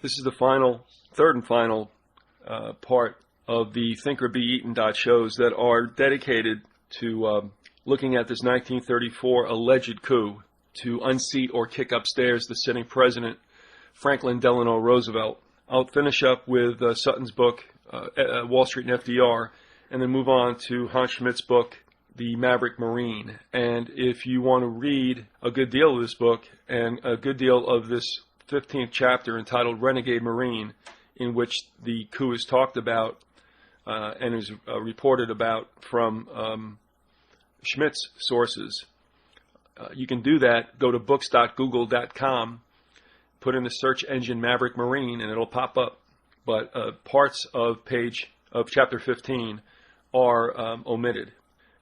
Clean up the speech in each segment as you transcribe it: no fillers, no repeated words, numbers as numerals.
This is the third and final part of the Think or Be Eaten shows that are dedicated to looking at this 1934 alleged coup to unseat or kick upstairs the sitting president, Franklin Delano Roosevelt. I'll finish up with Sutton's book, Wall Street and FDR, and then move on to Hans Schmidt's book, The Maverick Marine. And if you want to read a good deal of this book and a good deal of this 15th chapter entitled Renegade Marine, in which the coup is talked about and is reported about from Schmidt's sources, you can do that. Go to books.google.com, put in the search engine Maverick Marine, and it'll pop up. But parts of chapter 15 are omitted.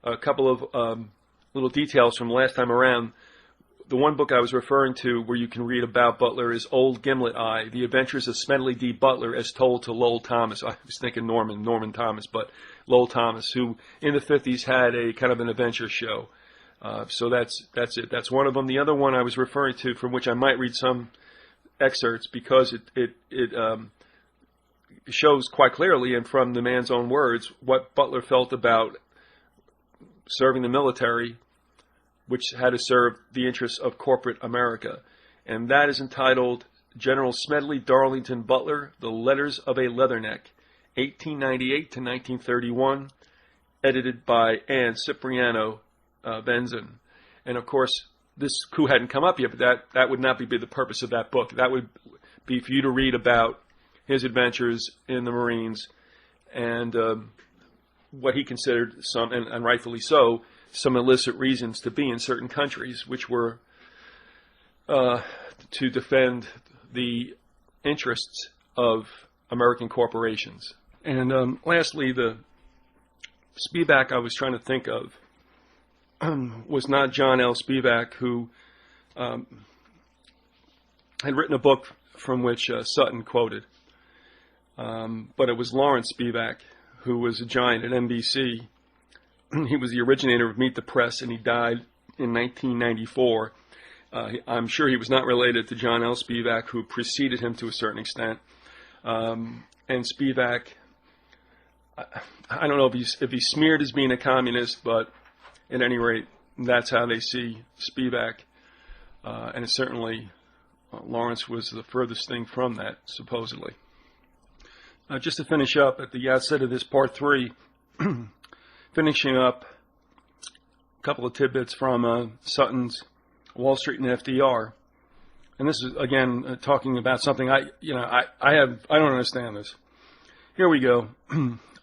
A couple of little details from last time around. The one book I was referring to where you can read about Butler is Old Gimlet Eye, The Adventures of Smedley D. Butler as Told to Lowell Thomas. I was thinking Norman Thomas, but Lowell Thomas, who in the 50s had a kind of an adventure show. So that's it. That's one of them. The other one I was referring to, from which I might read some excerpts because it shows quite clearly and from the man's own words what Butler felt about serving the military, which had to serve the interests of corporate America. And that is entitled General Smedley Darlington Butler, The Letters of a Leatherneck, 1898 to 1931, edited by Anne Cipriano Benzin. And of course, this coup hadn't come up yet, but that would not be the purpose of that book. That would be for you to read about his adventures in the Marines and what he considered some, and rightfully so, some illicit reasons to be in certain countries, which were to defend the interests of American corporations. And lastly, the Spivak I was trying to think of was not John L. Spivak, who had written a book from which Sutton quoted, but it was Lawrence Spivak, who was a giant at NBC. He was the originator of Meet the Press, and he died in 1994. I'm sure he was not related to John L. Spivak, who preceded him to a certain extent. And Spivak, I don't know if he's smeared as being a communist, but at any rate, that's how they see Spivak. And it's certainly, Lawrence was the furthest thing from that, supposedly. Just to finish up at the outset of this part 3, finishing up a couple of tidbits from Sutton's Wall Street and FDR, and this is again talking about something I don't understand this. Here we go.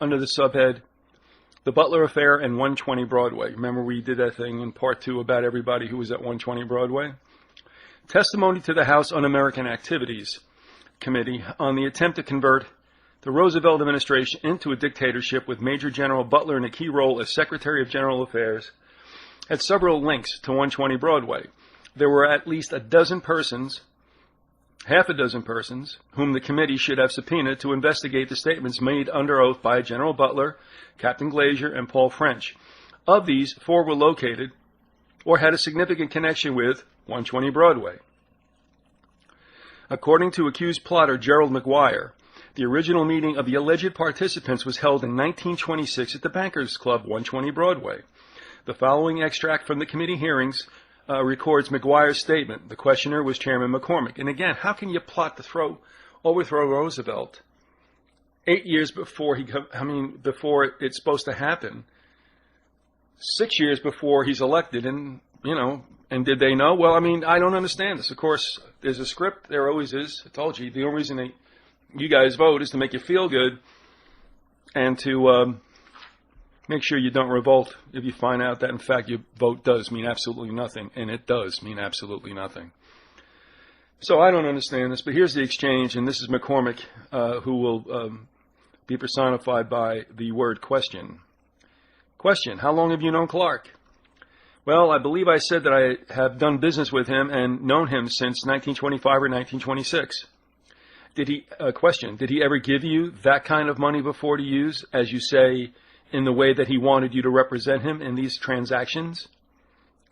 Under the subhead, The Butler Affair and 120 Broadway. Remember we did that thing in part 2 about everybody who was at 120 Broadway? Testimony to the House Un-American Activities Committee on the attempt to convert the Roosevelt administration into a dictatorship with Major General Butler in a key role as Secretary of General Affairs had several links to 120 Broadway. There were at least half a dozen persons, whom the committee should have subpoenaed to investigate the statements made under oath by General Butler, Captain Glazier, and Paul French. Of these, 4 were located or had a significant connection with 120 Broadway. According to accused plotter Gerald McGuire, the original meeting of the alleged participants was held in 1926 at the Bankers Club, 120 Broadway. The following extract from the committee hearings records McGuire's statement. The questioner was Chairman McCormick. And again, how can you plot to overthrow Roosevelt 8 years before before it's supposed to happen? 6 years before he's elected, and did they know? Well, I don't understand this. Of course, there's a script. There always is. I told you, the only reason you guys vote is to make you feel good and to make sure you don't revolt if you find out that, in fact, your vote does mean absolutely nothing, and it does mean absolutely nothing. So I don't understand this, but here's the exchange, and this is McCormick, who will be personified by the word question. Question, how long have you known Clark? Well, I believe I said that I have done business with him and known him since 1925 or 1926. Did he ever give you that kind of money before to use, as you say, in the way that he wanted you to represent him in these transactions?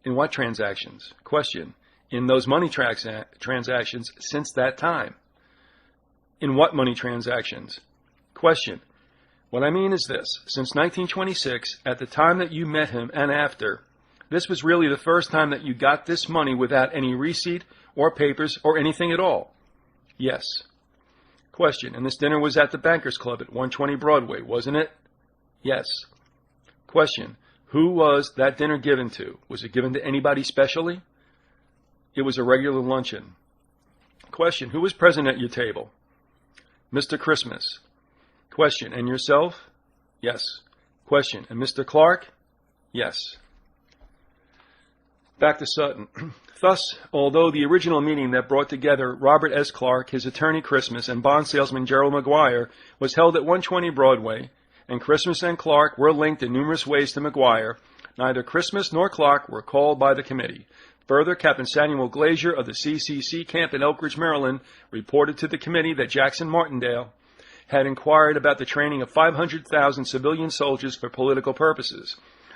In what transactions? Question. In those money transactions since that time. In what money transactions? Question. What I mean is this. Since 1926, at the time that you met him and after, this was really the first time that you got this money without any receipt or papers or anything at all? Yes. Question. And this dinner was at the Bankers Club at 120 Broadway, wasn't it? Yes. Question. Who was that dinner given to? Was it given to anybody specially? It was a regular luncheon. Question. Who was present at your table? Mr. Christmas. Question. And yourself? Yes. Question. And Mr. Clark? Yes. Back to Sutton. Thus, although the original meeting that brought together Robert S. Clark, his attorney Christmas, and bond salesman Gerald McGuire was held at 120 Broadway, and Christmas and Clark were linked in numerous ways to McGuire, neither Christmas nor Clark were called by the committee. Further, Captain Samuel Glazier of the CCC camp in Elkridge, Maryland, reported to the committee that Jackson Martindale had inquired about the training of 500,000 civilian soldiers for political purposes.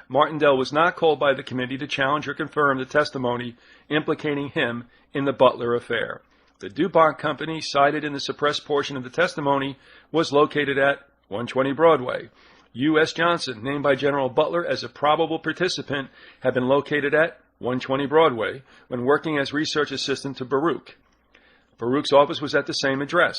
Martindale was not called by the committee to challenge or confirm the testimony implicating him in the Butler affair. The DuPont Company, cited in the suppressed portion of the testimony, was located at 120 Broadway. U.S. Johnson, named by General Butler as a probable participant, had been located at 120 Broadway when working as research assistant to Baruch. Baruch's office was at the same address.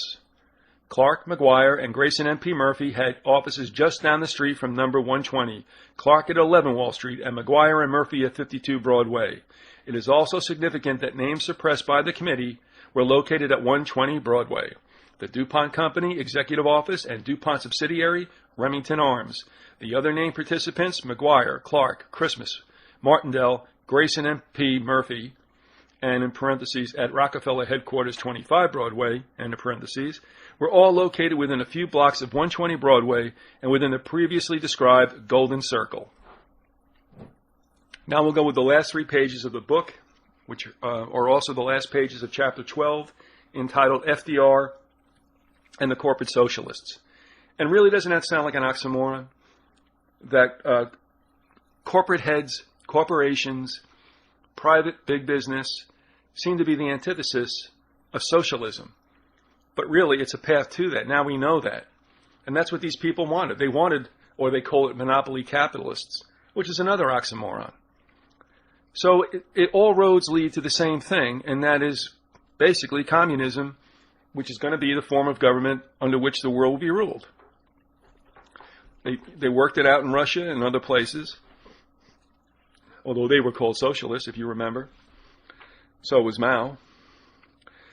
Clark, McGuire, and Grayson M.P. Murphy had offices just down the street from number 120, Clark at 11 Wall Street, and McGuire and Murphy at 52 Broadway. It is also significant that names suppressed by the committee were located at 120 Broadway. The DuPont Company Executive Office and DuPont subsidiary, Remington Arms. The other named participants, McGuire, Clark, Christmas, Martindale, Grayson M.P. Murphy, and in parentheses, at Rockefeller Headquarters 25 Broadway, and in parentheses, were all located within a few blocks of 120 Broadway and within the previously described Golden Circle. Now we'll go with the last 3 pages of the book, which are also the last pages of Chapter 12, entitled FDR and the Corporate Socialists. And really, doesn't that sound like an oxymoron? That corporate heads, corporations, private big business seem to be the antithesis of socialism. But really, it's a path to that. Now we know that. And that's what these people wanted. They wanted, or they call it monopoly capitalists, which is another oxymoron. So all roads lead to the same thing, and that is basically communism, which is going to be the form of government under which the world will be ruled. They worked it out in Russia and other places, although they were called socialists, if you remember. So was Mao.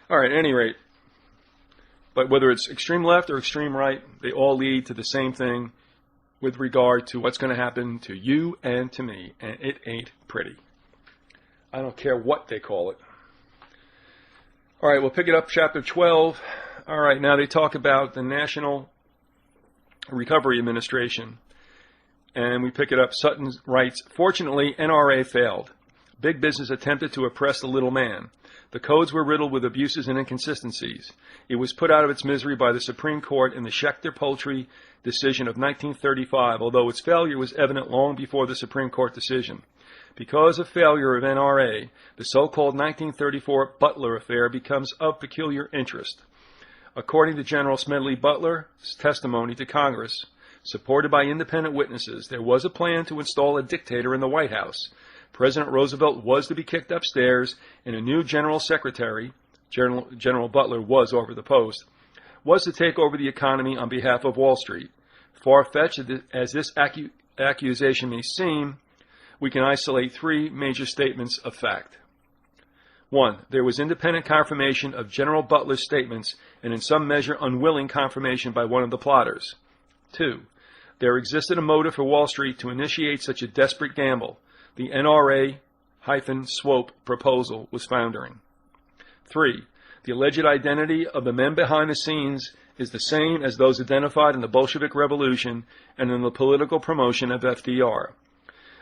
All right, at any rate, but whether it's extreme left or extreme right, they all lead to the same thing with regard to what's going to happen to you and to me, and it ain't pretty. I don't care what they call it. All right, we'll pick it up, Chapter 12. All right, now they talk about the National Recovery Administration, and we pick it up. Sutton writes, fortunately, NRA failed. Big business attempted to oppress the little man. The codes were riddled with abuses and inconsistencies. It was put out of its misery by the Supreme Court in the Schechter-Poultry decision of 1935, although its failure was evident long before the Supreme Court decision. Because of failure of NRA, the so-called 1934 Butler affair becomes of peculiar interest. According to General Smedley Butler's testimony to Congress, supported by independent witnesses, there was a plan to install a dictator in the White House. President Roosevelt was to be kicked upstairs, and a new general secretary, General Butler was over the post, was to take over the economy on behalf of Wall Street. Far-fetched as this accusation may seem, we can isolate 3 major statements of fact. 1. There was independent confirmation of General Butler's statements, and in some measure unwilling confirmation by one of the plotters. 2. There existed a motive for Wall Street to initiate such a desperate gamble. The NRA-SWOPE proposal was foundering. 3. The alleged identity of the men behind the scenes is the same as those identified in the Bolshevik Revolution and in the political promotion of FDR.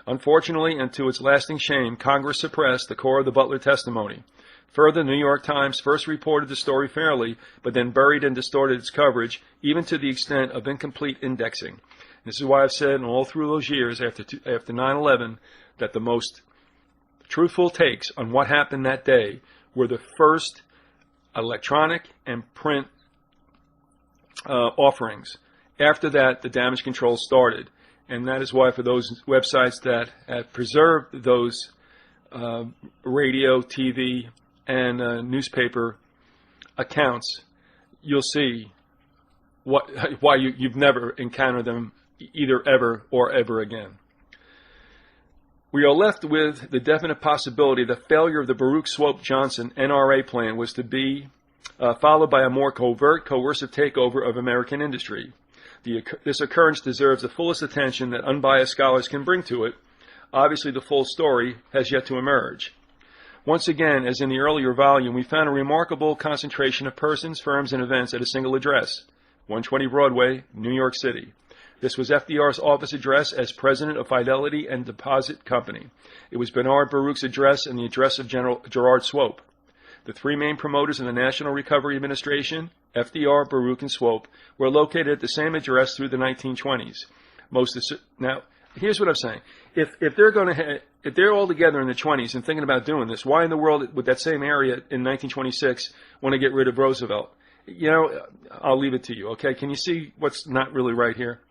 Unfortunately, and to its lasting shame, Congress suppressed the core of the Butler testimony. Further, the New York Times first reported the story fairly, but then buried and distorted its coverage, even to the extent of incomplete indexing. This is why I've said all through those years after 9/11 that the most truthful takes on what happened that day were the first electronic and print offerings. After that, the damage control started. And that is why for those websites that have preserved those radio, TV, and newspaper accounts, you'll see why you've never encountered them either ever or ever again. We are left with the definite possibility the failure of the Baruch Swope Johnson NRA plan was to be followed by a more covert, coercive takeover of American industry. This occurrence deserves the fullest attention that unbiased scholars can bring to it. Obviously, the full story has yet to emerge. Once again, as in the earlier volume, we found a remarkable concentration of persons, firms, and events at a single address, 120 Broadway, New York City. This was FDR's office address as president of Fidelity and Deposit Company. It was Bernard Baruch's address and the address of General Gerard Swope. The three main promoters in the National Recovery Administration, FDR, Baruch, and Swope, were located at the same address through the 1920s. Now, here's what I'm saying. If they're all together in the 20s and thinking about doing this, why in the world would that same area in 1926 want to get rid of Roosevelt? You know, I'll leave it to you, okay? Can you see what's not really right here?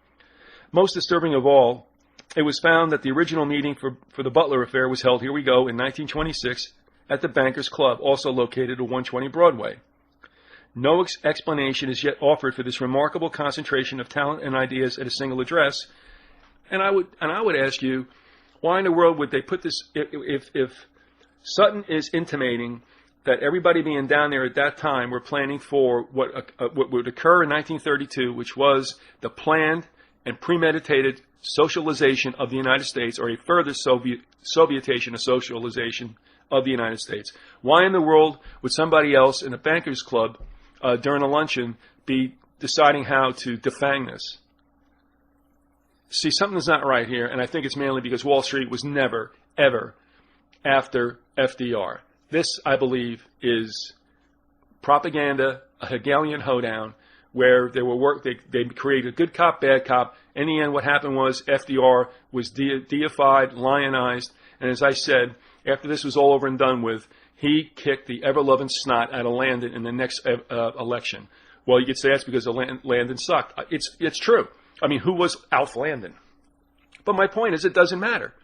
Most disturbing of all, it was found that the original meeting for the Butler affair was held, here we go, in 1926 at the Bankers Club, also located at 120 Broadway. No explanation is yet offered for this remarkable concentration of talent and ideas at a single address. And I would ask you, why in the world would they put this, if Sutton is intimating that everybody being down there at that time were planning for what would occur in 1932, which was the planned and premeditated socialization of the United States, or a further Sovietation of socialization of the United States. Why in the world would somebody else in a Bankers Club during a luncheon be deciding how to defang this? See, something's not right here, and I think it's mainly because Wall Street was never, ever after FDR. This, I believe, is propaganda, a Hegelian hoedown, where they created good cop, bad cop. In the end, what happened was FDR was deified, lionized, and as I said, after this was all over and done with, he kicked the ever-loving snot out of Landon in the next election. Well, you could say that's because Landon sucked. It's true. I mean, who was Alf Landon? But my point is, it doesn't matter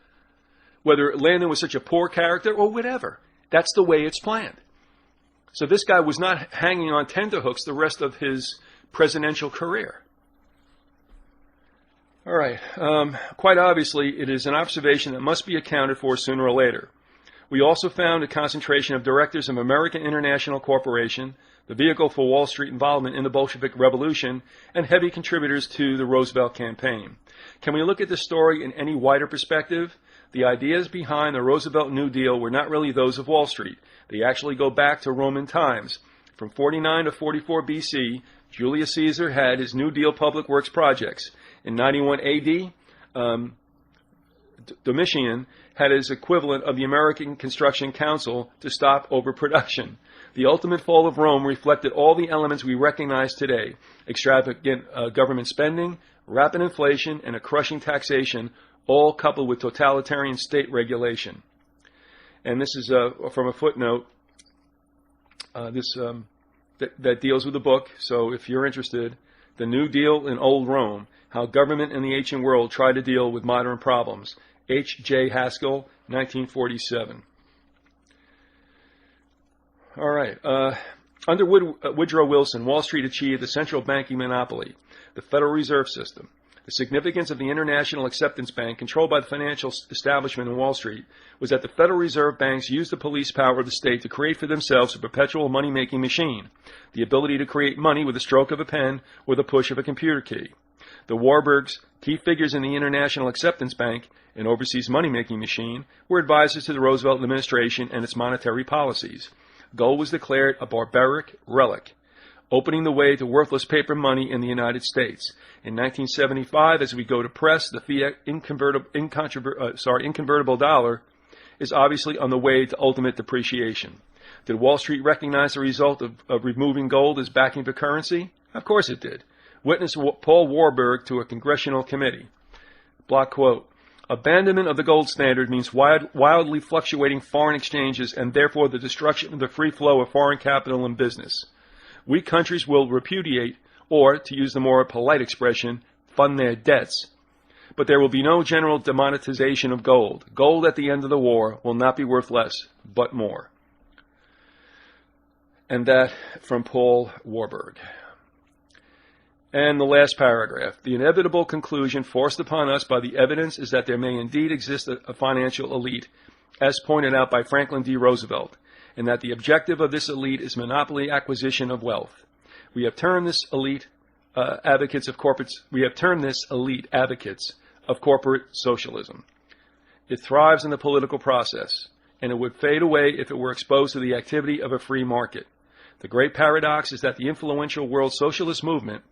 whether Landon was such a poor character or whatever. That's the way it's planned. So this guy was not hanging on tenterhooks the rest of his presidential career. All right. Quite obviously, it is an observation that must be accounted for sooner or later. We also found a concentration of directors of American International Corporation, the vehicle for Wall Street involvement in the Bolshevik Revolution, and heavy contributors to the Roosevelt campaign. Can we look at this story in any wider perspective? The ideas behind the Roosevelt New Deal were not really those of Wall Street. They actually go back to Roman times. From 49 to 44 BC, Julius Caesar had his New Deal public works projects. In 91 AD, Domitian had his equivalent of the American Construction Council to stop overproduction. The ultimate fall of Rome reflected all the elements we recognize today: extravagant government spending, rapid inflation, and a crushing taxation, all coupled with totalitarian state regulation. And this is from a footnote that deals with the book. So if you're interested, The New Deal in Old Rome, How Government in the Ancient World Tried to Deal with Modern Problems. H.J. Haskell, 1947. All right. Under Woodrow Wilson, Wall Street achieved the central banking monopoly, the Federal Reserve System. The significance of the International Acceptance Bank, controlled by the financial establishment in Wall Street, was that the Federal Reserve banks used the police power of the state to create for themselves a perpetual money-making machine, the ability to create money with a stroke of a pen or the push of a computer key. The Warburgs, key figures in the International Acceptance Bank, an overseas money-making machine, were advisors to the Roosevelt administration and its monetary policies. Gold was declared a barbaric relic, opening the way to worthless paper money in the United States. In 1975, as we go to press, the fiat inconvertible dollar is obviously on the way to ultimate depreciation. Did Wall Street recognize the result of removing gold as backing for currency? Of course it did. Witness Paul Warburg to a congressional committee. Block quote, "Abandonment of the gold standard means wildly fluctuating foreign exchanges and therefore the destruction of the free flow of foreign capital and business. weak countries will repudiate, or, to use the more polite expression, fund their debts. But there will be no general demonetization of gold. Gold at the end of the war will not be worth less, but more. And that from Paul Warburg. And the last paragraph. The inevitable conclusion forced upon us by the evidence is that there may indeed exist a financial elite, as pointed out by Franklin D. Roosevelt, and that the objective of this elite is monopoly acquisition of wealth. We have termed this elite advocates of corporate socialism. It thrives in the political process, and it would fade away if it were exposed to the activity of a free market. The great paradox is that the influential world socialist movement,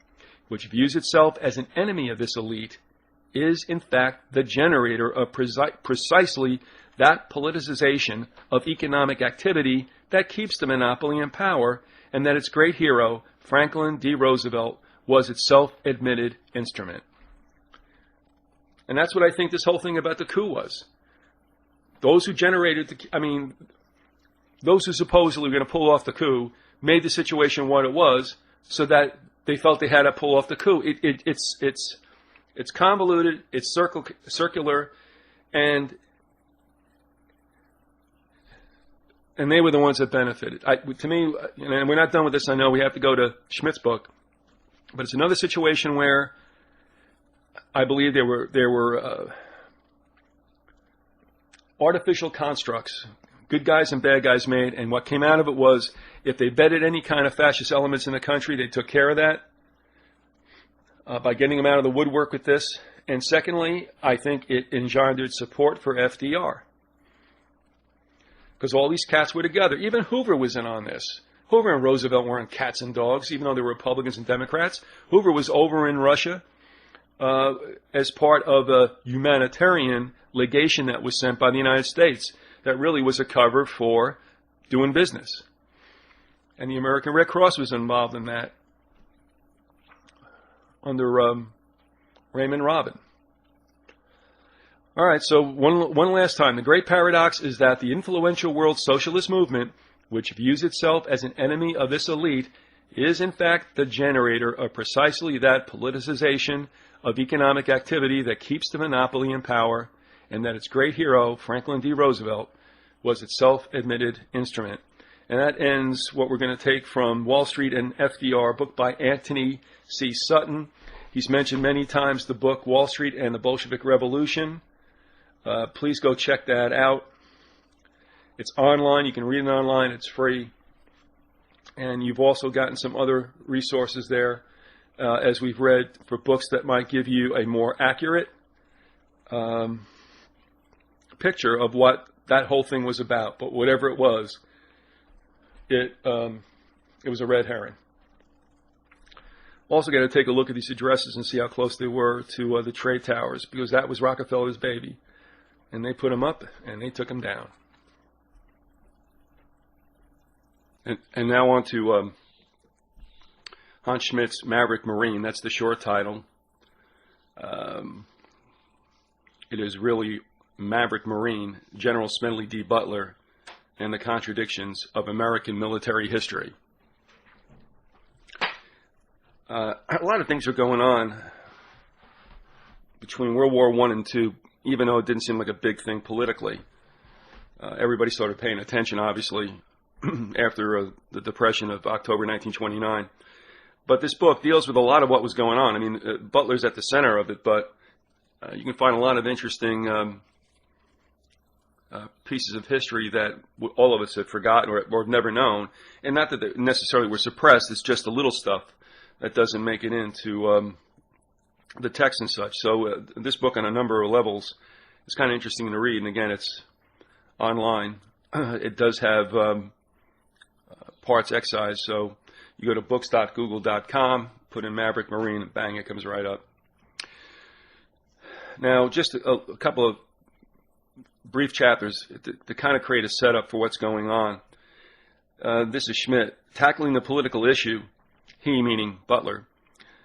which views itself as an enemy of this elite, is in fact the generator of precisely that politicization of economic activity that keeps the monopoly in power, and that its great hero, Franklin D. Roosevelt, was its self-admitted instrument. And that's what I think this whole thing about the coup was. Those who generated those who supposedly were going to pull off the coup made the situation what it was, so that they felt they had to pull off the coup. It's convoluted, it's circular, and they were the ones that benefited. To me, and we're not done with this. I know we have to go to Schmidt's book, but it's another situation where I believe there were artificial constructs, good guys and bad guys made, and what came out of it was, if they betted any kind of fascist elements in the country, they took care of that by getting them out of the woodwork with this. And secondly, I think it engendered support for FDR, because all these cats were together. Even Hoover was in on this. Hoover and Roosevelt weren't cats and dogs, even though they were Republicans and Democrats. Hoover was over in Russia as part of a humanitarian legation that was sent by the United States that really was a cover for doing business. And the American Red Cross was involved in that under Raymond Robin. All right, so one last time. The great paradox is that the influential world socialist movement, which views itself as an enemy of this elite, is in fact the generator of precisely that politicization of economic activity that keeps the monopoly in power, and that its great hero, Franklin D. Roosevelt, was its self-admitted instrument. And that ends what we're going to take from Wall Street and FDR, a book by Anthony C. Sutton. He's mentioned many times the book Wall Street and the Bolshevik Revolution. Please go check that out. It's online. You can read it online. It's free. And you've also gotten some other resources there, as we've read, for books that might give you a more accurate picture of what that whole thing was about. But whatever it was, it was a red herring. Also got to take a look at these addresses and see how close they were to the trade towers, because that was Rockefeller's baby. And they put them up and they took them down. And now on to Hans Schmidt's Maverick Marine. That's the short title. It is really Maverick Marine, General Smedley D. Butler, and the Contradictions of American Military History. A lot of things are going on between World War I and II, even though it didn't seem like a big thing politically. Everybody started paying attention, obviously, after the Depression of October 1929. But this book deals with a lot of what was going on. I mean, Butler's at the center of it, but you can find a lot of interesting pieces of history that all of us have forgotten or have never known. And not that they necessarily were suppressed, it's just the little stuff that doesn't make it into the text and such. So this book on a number of levels is kind of interesting to read. And again, it's online. It does have parts excised, so you go to books.google.com, put in Maverick Marine, and bang, it comes right up. Now, just a couple of brief chapters to kind of create a setup for what's going on. This is Schmidt. Tackling the political issue, he meaning Butler,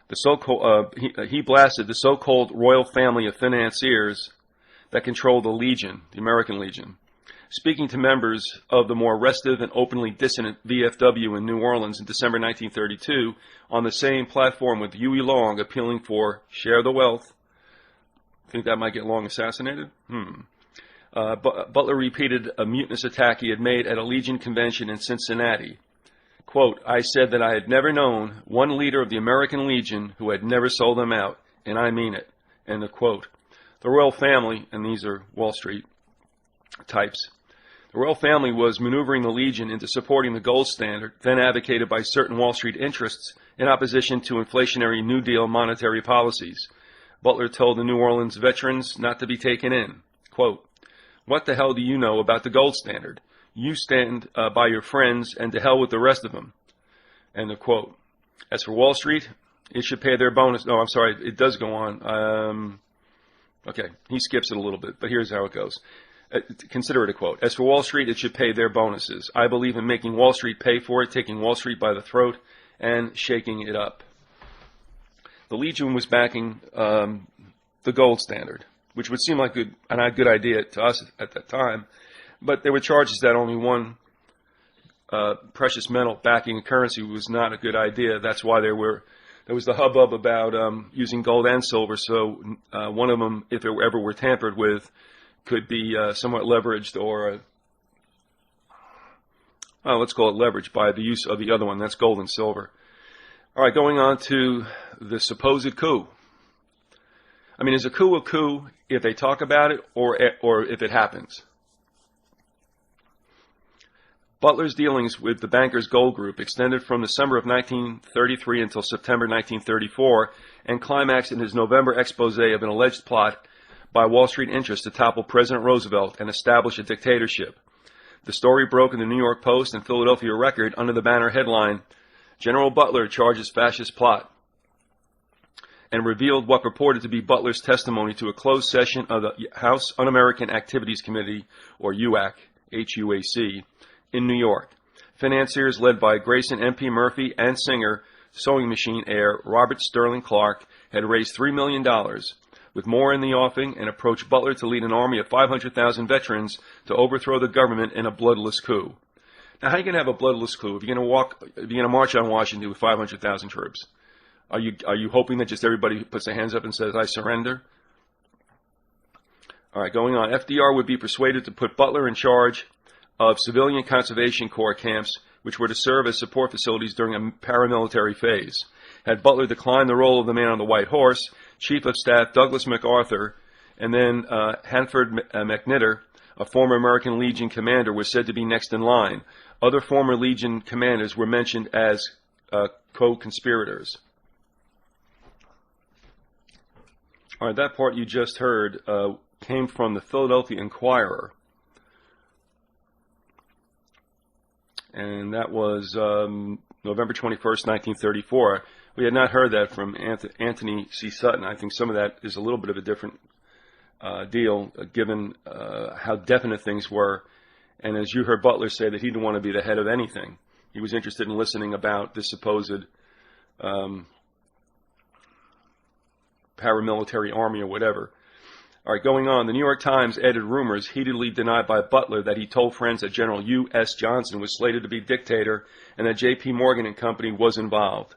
the so-called, he blasted the so-called royal family of financiers that control the Legion, the American Legion. Speaking to members of the more restive and openly dissident VFW in New Orleans in December 1932, on the same platform with Huey Long appealing for share the wealth. Think that might get Long assassinated? Butler repeated a mutinous attack he had made at a Legion convention in Cincinnati. Quote, I said that I had never known one leader of the American Legion who had never sold them out, and I mean it. End of quote. The royal family, and these are Wall Street types, the royal family was maneuvering the Legion into supporting the gold standard, then advocated by certain Wall Street interests in opposition to inflationary New Deal monetary policies. Butler told the New Orleans veterans not to be taken in. Quote, what the hell do you know about the gold standard? You stand by your friends, and to hell with the rest of them. End of quote. As for Wall Street, it should pay their bonus. No, I'm sorry, it does go on. Okay, he skips it a little bit, but here's how it goes. Consider it a quote. As for Wall Street, it should pay their bonuses. I believe in making Wall Street pay for it, taking Wall Street by the throat and shaking it up. The Legion was backing the gold standard, which would seem like a good idea to us at that time. But there were charges that only one precious metal backing a currency was not a good idea. That's why there was the hubbub about using gold and silver. So one of them, if it ever were tampered with, could be somewhat leveraged or, let's call it leveraged by the use of the other one. That's gold and silver. All right, going on to the supposed coup. I mean, is a coup if they talk about it or if it happens? Butler's dealings with the Bankers Gold Group extended from December of 1933 until September 1934 and climaxed in his November expose of an alleged plot by Wall Street interests to topple President Roosevelt and establish a dictatorship. The story broke in the New York Post and Philadelphia Record under the banner headline, General Butler charges fascist plot, and revealed what purported to be Butler's testimony to a closed session of the House Un-American Activities Committee, or UAC, H-U-A-C, in New York. Financiers led by Grayson M.P. Murphy and singer, sewing machine heir Robert Sterling Clark had raised $3 million, with more in the offing, and approached Butler to lead an army of 500,000 veterans to overthrow the government in a bloodless coup. Now, how are you going to have a bloodless coup if you're going to march on Washington with 500,000 troops? Are you hoping that just everybody puts their hands up and says, I surrender? All right, going on. FDR would be persuaded to put Butler in charge of civilian conservation corps camps, which were to serve as support facilities during a paramilitary phase. Had Butler declined the role of the man on the white horse, Chief of Staff Douglas MacArthur, and then Hanford McNitter, a former American Legion commander, was said to be next in line. Other former Legion commanders were mentioned as co-conspirators. All right, that part you just heard came from the Philadelphia Inquirer. And that was November 21st, 1934. We had not heard that from Anthony C. Sutton. I think some of that is a little bit of a different deal, given how definite things were. And as you heard Butler say that he didn't want to be the head of anything. He was interested in listening about this supposed paramilitary army or whatever. All right, going on. The New York Times added rumors heatedly denied by Butler that he told friends that General U.S. Johnson was slated to be dictator and that J.P. Morgan and Company was involved.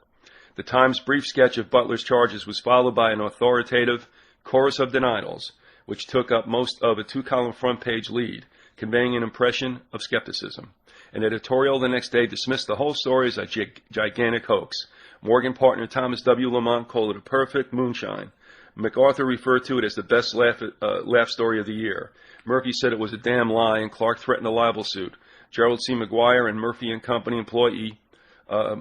The Times' brief sketch of Butler's charges was followed by an authoritative chorus of denials, which took up most of a two-column front-page lead, conveying an impression of skepticism. An editorial the next day dismissed the whole story as a gigantic hoax. Morgan partner Thomas W. Lamont called it a perfect moonshine. MacArthur referred to it as the best laugh story of the year. Murphy said it was a damn lie, and Clark threatened a libel suit. Gerald C. McGuire and Murphy and Company employee, a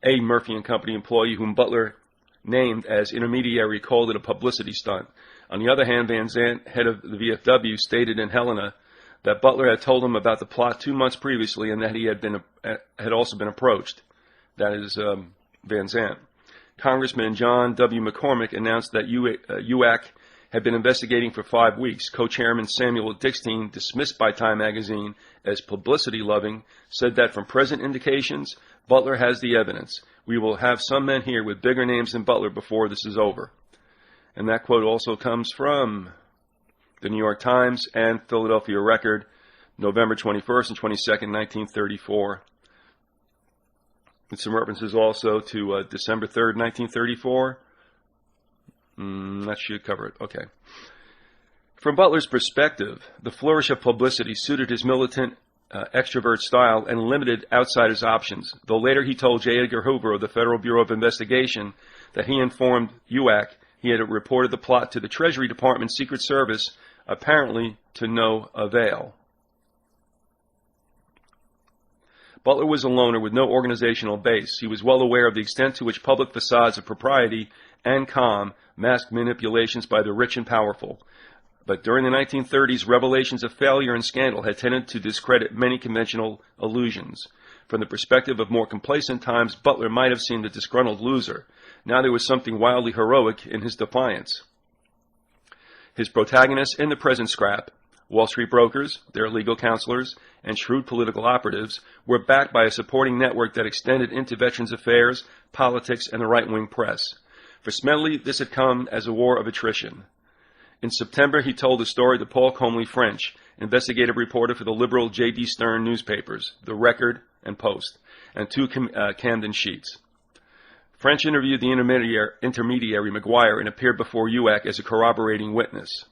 Murphy and Company employee whom Butler named as intermediary, called it a publicity stunt. On the other hand, Van Zandt, head of the VFW, stated in Helena that Butler had told him about the plot 2 months previously and that he had also been approached. That is Van Zandt. Congressman John W. McCormick announced that UAC had been investigating for 5 weeks. Co-chairman Samuel Dickstein, dismissed by Time magazine as publicity-loving, said that from present indications, Butler has the evidence. We will have some men here with bigger names than Butler before this is over. And that quote also comes from The New York Times and Philadelphia Record, November 21st and 22nd, 1934. With some references also to December 3rd, 1934. That should cover it. Okay. From Butler's perspective, the flourish of publicity suited his militant, extrovert style and limited outsiders' options, though later he told J. Edgar Hoover of the Federal Bureau of Investigation that he informed UAC he had reported the plot to the Treasury Department Secret Service, apparently to no avail. Butler was a loner with no organizational base. He was well aware of the extent to which public facades of propriety and calm masked manipulations by the rich and powerful. But during the 1930s, revelations of failure and scandal had tended to discredit many conventional illusions. From the perspective of more complacent times, Butler might have seemed a disgruntled loser. Now there was something wildly heroic in his defiance. His protagonists in the present scrap, Wall Street brokers, their legal counselors, and shrewd political operatives, were backed by a supporting network that extended into Veterans Affairs, politics, and the right-wing press. For Smedley, this had come as a war of attrition. In September, he told the story to Paul Comely French, investigative reporter for the liberal J.D. Stern newspapers, The Record and Post, and two Camden sheets. French interviewed the intermediary McGuire and appeared before UAC as a corroborating witness.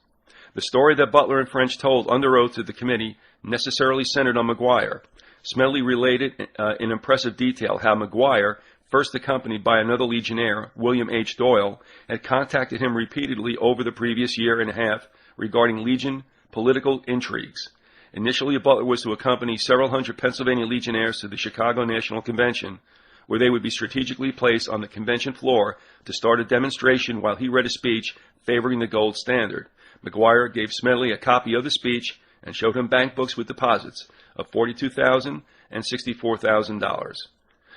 The story that Butler and French told under oath to the committee necessarily centered on McGuire. Smedley related in impressive detail how McGuire, first accompanied by another Legionnaire, William H. Doyle, had contacted him repeatedly over the previous year and a half regarding Legion political intrigues. Initially, Butler was to accompany several hundred Pennsylvania Legionnaires to the Chicago National Convention, where they would be strategically placed on the convention floor to start a demonstration while he read a speech favoring the gold standard. McGuire gave Smedley a copy of the speech and showed him bank books with deposits of $42,000 and $64,000.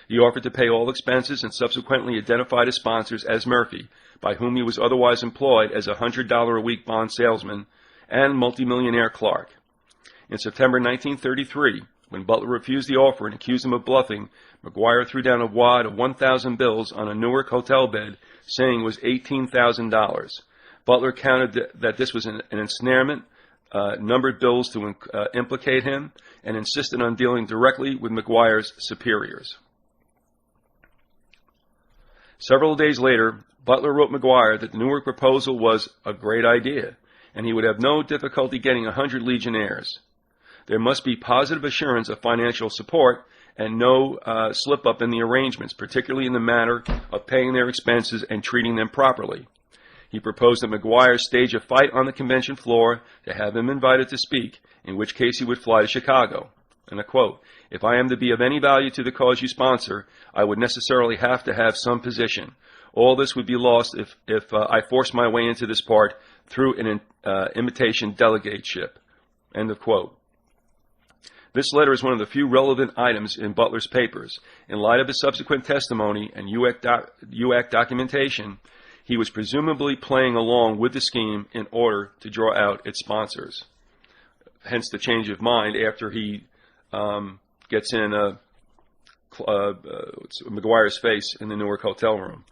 He offered to pay all expenses and subsequently identified his sponsors as Murphy, by whom he was otherwise employed as a $100 a week bond salesman, and multimillionaire Clark. In September 1933, when Butler refused the offer and accused him of bluffing, McGuire threw down a wad of 1,000 bills on a Newark hotel bed, saying it was $18,000. Butler countered that this was an ensnarement, numbered bills to implicate him, and insisted on dealing directly with McGuire's superiors. Several days later, Butler wrote McGuire that the Newark proposal was a great idea, and he would have no difficulty getting 100 Legionnaires. There must be positive assurance of financial support and no slip-up in the arrangements, particularly in the matter of paying their expenses and treating them properly. He proposed that McGuire stage a fight on the convention floor to have him invited to speak, in which case he would fly to Chicago. And I quote, "If I am to be of any value to the cause you sponsor, I would necessarily have to have some position. All this would be lost if I forced my way into this part through an imitation delegateship." End of quote. This letter is one of the few relevant items in Butler's papers. In light of his subsequent testimony and UAC documentation, he was presumably playing along with the scheme in order to draw out its sponsors. Hence the change of mind after he gets in McGuire's face in the Newark hotel room,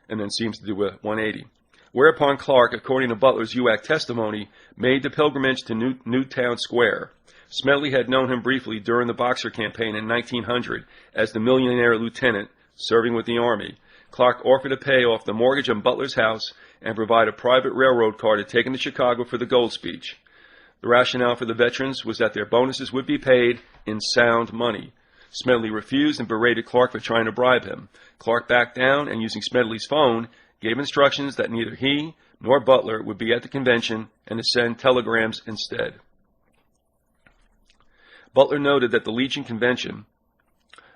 and then seems to do a 180. Whereupon Clark, according to Butler's UAC testimony, made the pilgrimage to Newtown Square. Smedley had known him briefly during the Boxer campaign in 1900 as the millionaire lieutenant serving with the Army. Clark offered to pay off the mortgage on Butler's house and provide a private railroad car to take him to Chicago for the gold speech. The rationale for the veterans was that their bonuses would be paid in sound money. Smedley refused and berated Clark for trying to bribe him. Clark backed down and, using Smedley's phone, gave instructions that neither he nor Butler would be at the convention and to send telegrams instead. Butler noted that the Legion convention,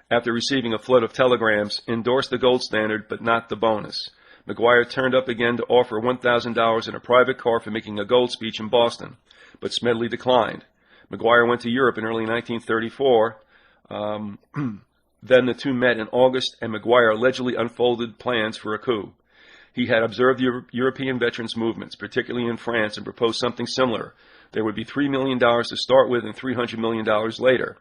after receiving a flood of telegrams, endorsed the gold standard but not the bonus. McGuire turned up again to offer $1,000 in a private car for making a gold speech in Boston, but Smedley declined. McGuire went to Europe in early 1934. Then the two met in August, and McGuire allegedly unfolded plans for a coup. He had observed European veterans' movements, particularly in France, and proposed something similar. There would be $3 million to start with and $300 million later.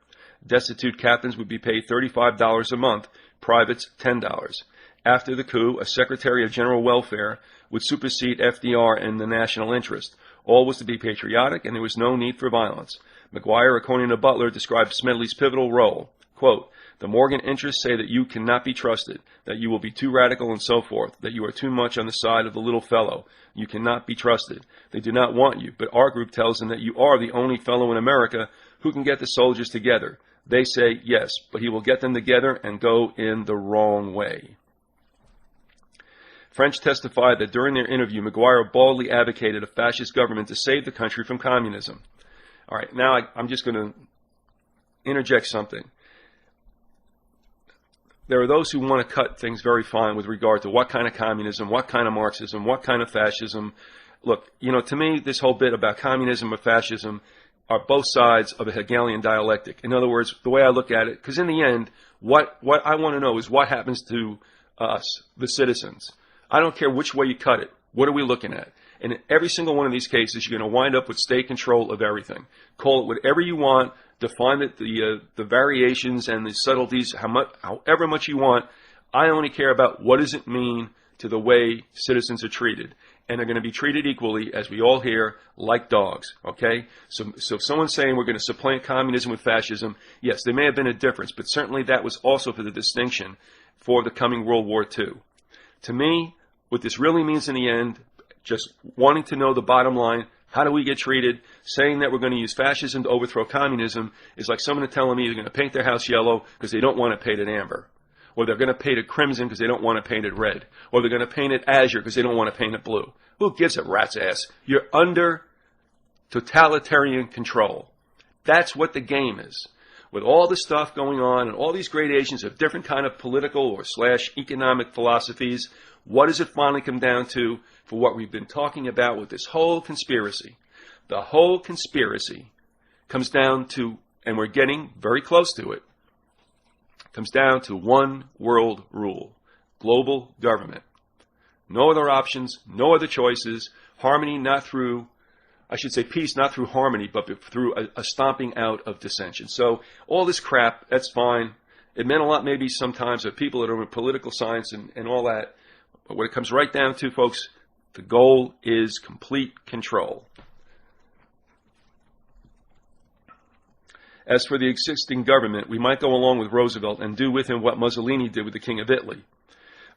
Destitute captains would be paid $35 a month, privates $10. After the coup, a Secretary of General Welfare would supersede FDR in the national interest. All was to be patriotic, and there was no need for violence. McGuire, according to Butler, described Smedley's pivotal role. Quote, "The Morgan interests say that you cannot be trusted, that you will be too radical and so forth, that you are too much on the side of the little fellow. You cannot be trusted. They do not want you, but our group tells them that you are the only fellow in America who can get the soldiers together. They say, yes, but he will get them together and go in the wrong way." French testified that during their interview, McGuire boldly advocated a fascist government to save the country from communism. All right, now I'm just going to interject something. There are those who want to cut things very fine with regard to what kind of communism, what kind of Marxism, what kind of fascism. Look, to me, this whole bit about communism or fascism are both sides of a Hegelian dialectic. In other words, the way I look at it, because in the end, what I want to know is what happens to us, the citizens. I don't care which way you cut it. What are we looking at? And in every single one of these cases, you're going to wind up with state control of everything. Call it whatever you want. Define it, the variations and the subtleties, however much you want. I only care about what does it mean to the way citizens are treated. And they're going to be treated equally, as we all hear, like dogs, okay? So if someone's saying we're going to supplant communism with fascism, yes, there may have been a difference, but certainly that was also for the distinction for the coming World War II. To me, what this really means in the end, just wanting to know the bottom line, how do we get treated? Saying that we're going to use fascism to overthrow communism is like someone telling me they're going to paint their house yellow because they don't want to paint it amber. Or they're going to paint it crimson because they don't want to paint it red. Or they're going to paint it azure because they don't want to paint it blue. Who gives a rat's ass? You're under totalitarian control. That's what the game is. With all this stuff going on and all these gradations of different kind of political or / economic philosophies, what does it finally come down to for what we've been talking about with this whole conspiracy? The whole conspiracy comes down to, and we're getting very close to it, comes down to one world rule, global government. No other options, no other choices, harmony not through, I should say peace not through harmony, but through a stomping out of dissension. So all this crap, that's fine. It meant a lot maybe sometimes of people that are in political science and all that. But what it comes right down to, folks, the goal is complete control. As for the existing government, we might go along with Roosevelt and do with him what Mussolini did with the King of Italy.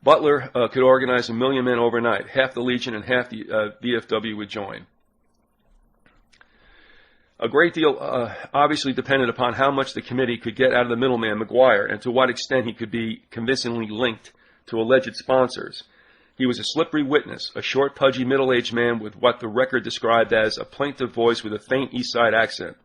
Butler could organize 1 million men overnight. Half the Legion and half the VFW would join. A great deal obviously depended upon how much the committee could get out of the middleman, McGuire, and to what extent he could be convincingly linked to alleged sponsors. He was a slippery witness, a short, pudgy, middle-aged man with what the record described as a plaintive voice with a faint East Side accent.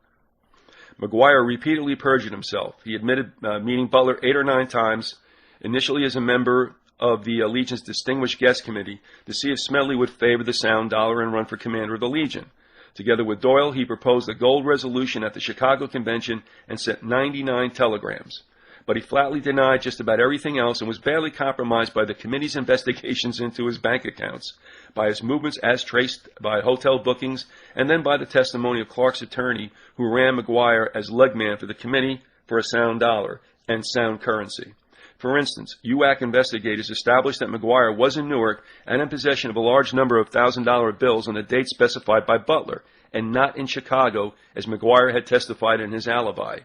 McGuire repeatedly perjured himself. He admitted meeting Butler 8 or 9 times, initially as a member of the Legion's Distinguished Guest Committee, to see if Smedley would favor the sound dollar and run for commander of the Legion. Together with Doyle, he proposed a gold resolution at the Chicago Convention and sent 99 telegrams. But he flatly denied just about everything else and was badly compromised by the committee's investigations into his bank accounts, by his movements as traced by hotel bookings, and then by the testimony of Clark's attorney, who ran McGuire as legman for the Committee for a Sound Dollar and Sound Currency. For instance, UAC investigators established that McGuire was in Newark and in possession of a large number of $1,000 bills on the date specified by Butler, and not in Chicago, as McGuire had testified in his alibi.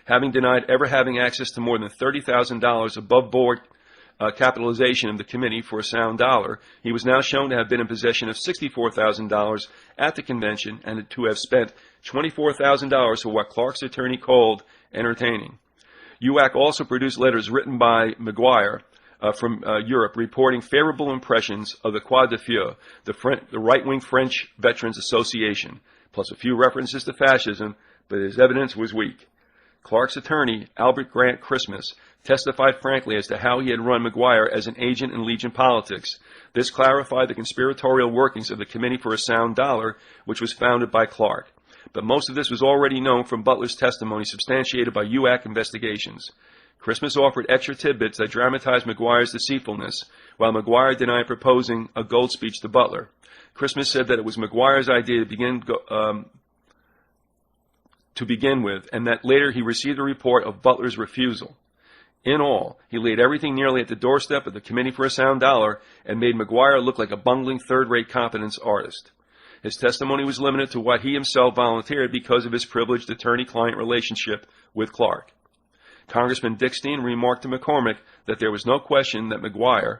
Having denied ever having access to more than $30,000 above board capitalization of the Committee for a Sound Dollar, he was now shown to have been in possession of $64,000 at the convention and to have spent $24,000 for what Clark's attorney called entertaining. UAC also produced letters written by McGuire from Europe reporting favorable impressions of the Croix de Feu, the right-wing French Veterans Association, plus a few references to fascism, but his evidence was weak. Clark's attorney, Albert Grant Christmas, testified frankly as to how he had run McGuire as an agent in Legion politics. This clarified the conspiratorial workings of the Committee for a Sound Dollar, which was founded by Clark. But most of this was already known from Butler's testimony substantiated by UAC investigations. Christmas offered extra tidbits that dramatized McGuire's deceitfulness, while McGuire denied proposing a gold speech to Butler. Christmas said that it was McGuire's idea to begin with, and that later he received a report of Butler's refusal. In all, he laid everything nearly at the doorstep of the Committee for a Sound Dollar and made McGuire look like a bungling third-rate competence artist. His testimony was limited to what he himself volunteered because of his privileged attorney-client relationship with Clark. Congressman Dickstein remarked to McCormick that there was no question that McGuire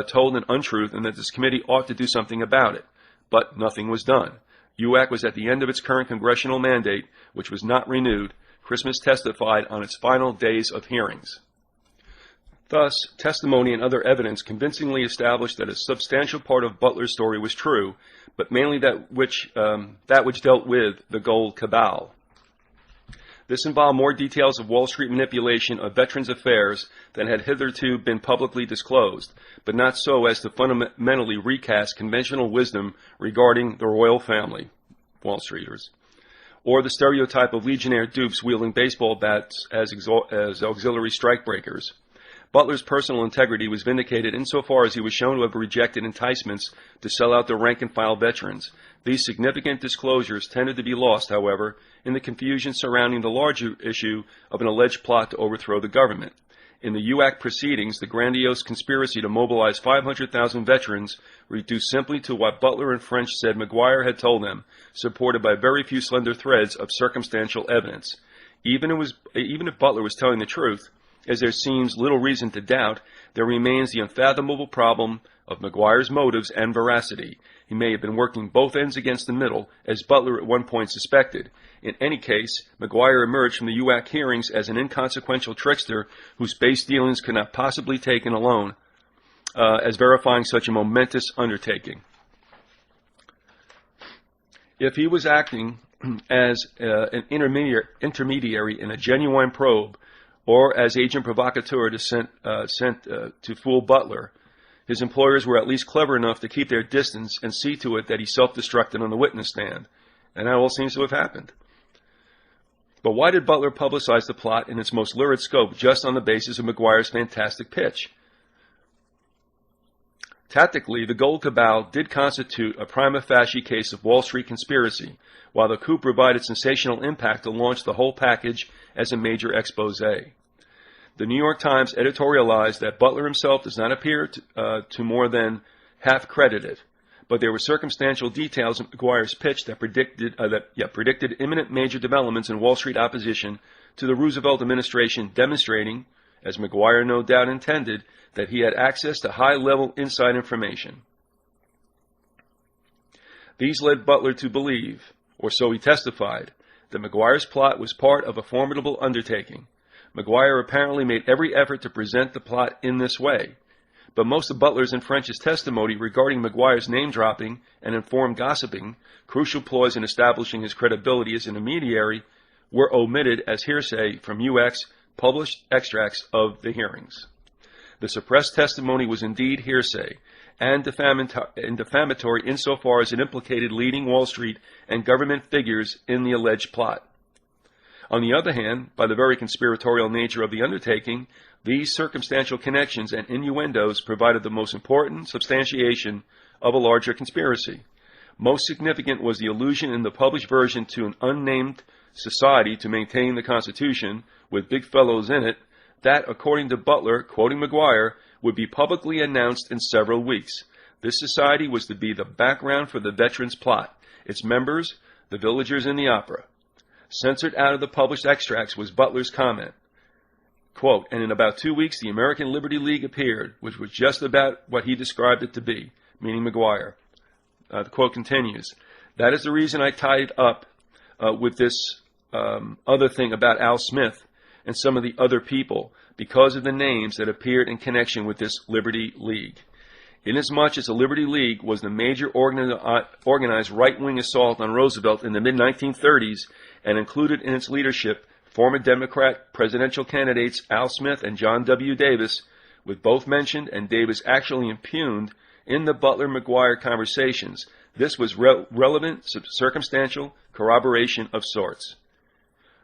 told an untruth and that this committee ought to do something about it, but nothing was done. UAC was at the end of its current congressional mandate, which was not renewed. Christmas testified on its final days of hearings. Thus, testimony and other evidence convincingly established that a substantial part of Butler's story was true, but mainly that which dealt with the gold cabal. This involved more details of Wall Street manipulation of veterans' affairs than had hitherto been publicly disclosed, but not so as to fundamentally recast conventional wisdom regarding the royal family, Wall Streeters, or the stereotype of legionnaire dupes wielding baseball bats as auxiliary strikebreakers. Butler's personal integrity was vindicated insofar as he was shown to have rejected enticements to sell out the rank-and-file veterans. These significant disclosures tended to be lost, however, in the confusion surrounding the larger issue of an alleged plot to overthrow the government. In the UAC proceedings, the grandiose conspiracy to mobilize 500,000 veterans reduced simply to what Butler and French said McGuire had told them, supported by very few slender threads of circumstantial evidence. Even if Butler was telling the truth, as there seems little reason to doubt, there remains the unfathomable problem of McGuire's motives and veracity. He may have been working both ends against the middle, as Butler at one point suspected. In any case, McGuire emerged from the UAC hearings as an inconsequential trickster whose base dealings could not possibly be taken alone as verifying such a momentous undertaking. If he was acting as an intermediary in a genuine probe, or as agent provocateur sent to fool Butler, his employers were at least clever enough to keep their distance and see to it that he self-destructed on the witness stand. And that all seems to have happened. But why did Butler publicize the plot in its most lurid scope just on the basis of McGuire's fantastic pitch? Tactically, the gold cabal did constitute a prima facie case of Wall Street conspiracy, while the coup provided sensational impact to launch the whole package as a major expose. The New York Times editorialized that Butler himself does not appear to more than half credit it, but there were circumstantial details in McGuire's pitch that predicted imminent major developments in Wall Street opposition to the Roosevelt administration, demonstrating, as McGuire no doubt intended, that he had access to high-level inside information. These led Butler to believe, or so he testified, that McGuire's plot was part of a formidable undertaking. McGuire apparently made every effort to present the plot in this way, but most of Butler's and French's testimony regarding McGuire's name-dropping and informed gossiping, crucial ploys in establishing his credibility as an intermediary, were omitted as hearsay from UAC's published extracts of the hearings. The suppressed testimony was indeed hearsay, and defamatory insofar as it implicated leading Wall Street and government figures in the alleged plot. On the other hand, by the very conspiratorial nature of the undertaking, these circumstantial connections and innuendos provided the most important substantiation of a larger conspiracy. Most significant was the allusion in the published version to an unnamed society to maintain the Constitution, with big fellows in it, that, according to Butler, quoting McGuire, would be publicly announced in several weeks. This society was to be the background for the veterans' plot, its members, the villagers in the opera. Censored out of the published extracts was Butler's comment, quote, and in about 2 weeks the American Liberty League appeared, which was just about what he described it to be, meaning McGuire. The quote continues, that is the reason I tied up with this other thing about Al Smith and some of the other people, because of the names that appeared in connection with this Liberty League. Inasmuch as the Liberty League was the major organized right-wing assault on Roosevelt in the mid-1930s and included in its leadership former Democrat presidential candidates Al Smith and John W. Davis, with both mentioned and Davis actually impugned in the Butler-McGuire conversations, this was relevant, circumstantial corroboration of sorts.